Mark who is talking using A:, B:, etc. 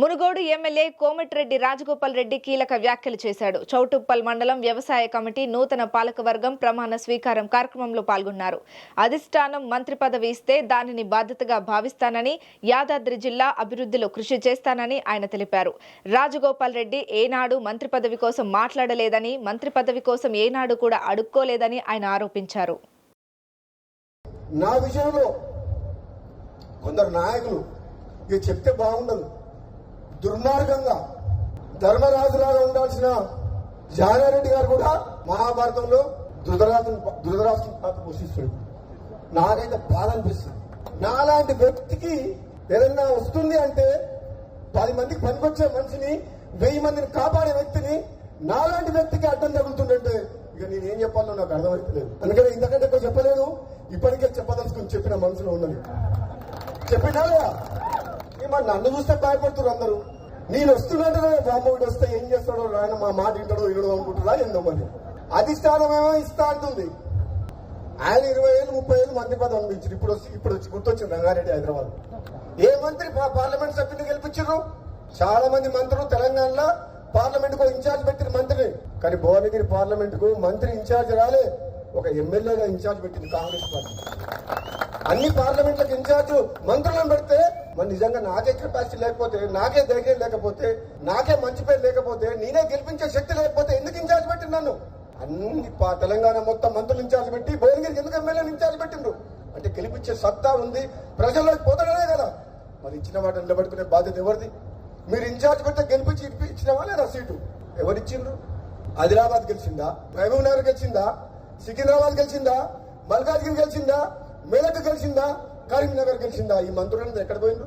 A: Munugode MLA Komatireddy Rajagopal Reddy కీలక వ్యాఖ్యలు చేశాడు. చౌటుప్పల్ మండలం వ్యవసాయ కమిటీ నూతన పాలకవర్గం ప్రమాణ స్వీకారం కార్యక్రమంలో పాల్గొన్నారు. అధిష్టానం మంత్రి పదవి ఇస్తే దానిని బాధ్యతగా భావిస్తానని, యాదాద్రి జిల్లా అభివృద్ధిలో కృషి చేస్తానని ఆయన తెలిపారు. రాజగోపాల్ రెడ్డి ఏనాడు మంత్రి పదవి కోసం మాట్లాడలేదని, మంత్రి పదవి కోసం ఏనాడు కూడా అడుక్కోలేదని ఆయన ఆరోపించారు.
B: నా విషయంలో కొందరు నాయకులు ఇది చెప్తే బాగుండదు, దుర్మార్గంగా ధర్మరాజులాగా ఉండాల్సిన జానారెడ్డి గారు కూడా మహాభారతంలో ధృతరాష్ట్రం పాత్ర పోషిస్తాడు. నాకైతే బాధ అనిపిస్తుంది. నాలాంటి వ్యక్తికి ఏదన్నా వస్తుంది అంటే 10 మందికి పనికొచ్చే మనిషిని 1000 మందిని కాపాడే వ్యక్తిని నాలాంటి వ్యక్తికి అడ్డం తగులుతుందంటే ఇక నేనేం చెప్పాలో నాకు అర్థమవుతలేదు. అందుకని ఇంతకంటే ఎక్కువ చెప్పలేదు. ఇప్పటికే చెప్పదలుచుకుని చెప్పిన మనసులో ఉన్నది చెప్పినా మరి నన్ను చూస్తే భయపడుతున్నారు అందరూ. నేను వస్తున్నట్టు బామ్మోడు వస్తే ఏం చేస్తాడో ఆయన మా మాట వింటాడో వినడో అనుకుంటున్నా ఏందో మరి. అధిష్టానమేమో ఇస్తా అంటుంది. ఆయన 20 ఏళ్ళు 30 ఏళ్ళు మంత్రి పదవి అనిపించారు. ఇప్పుడు వచ్చి గుర్తొచ్చింది రంగారెడ్డి హైదరాబాద్. ఏ మంత్రి పార్లమెంట్ సభ్యుని గెలిపించారు? చాలా మంది మంత్రులు తెలంగాణలో పార్లమెంట్ కు ఇన్ఛార్జ్ పెట్టిన మంత్రిని. కానీ భువనగిరి పార్లమెంట్ కు మంత్రి ఇన్ఛార్జ్ రాలే, ఒక ఎమ్మెల్యేగా ఇన్ఛార్జ్ పెట్టింది కాంగ్రెస్ పార్టీ. అన్ని పార్లమెంట్లకు ఇన్ఛార్జ్ మంత్రులను పెడితే మరి నిజంగా నాకే కెపాసిటీ లేకపోతే, నాకే ధైర్యం లేకపోతే, నాకే మంచి పేరు లేకపోతే, నేనే గెలిపించే శక్తి లేకపోతే ఎందుకు ఇన్ఛార్జ్ పెట్టిండు నన్ను? అన్ని తెలంగాణ మొత్తం మంత్రులు ఇన్ఛార్జ్ పెట్టి భువనగిరికి ఎందుకు ఎమ్మెల్యేలు ఇన్ఛార్జ్ పెట్టిండ్రు? అంటే గెలిపించే సత్తా ఉంది, ప్రజల్లోకి పోతాడనే కదా. మరి ఇచ్చిన వాటిని నిలబెట్టుకునే బాధ్యత ఎవరిది? మీరు ఇన్ఛార్జ్ పెడితే గెలిపించి ఇచ్చినవా లేదా సీటు? ఎవరిచ్చిండ్రు? ఆదిలాబాద్ గెలిచిందా? మహబూబ్ నగర్ గెలిచిందా? సికింద్రాబాద్ గెలిచిందా? మల్కాజ్గిరి గెలిచిందా? మేదక్ గెలిచిందా? కరీంనగర్ గెలిచిందా? ఈ మంత్రులను ఎక్కడ పోయిండ్రు?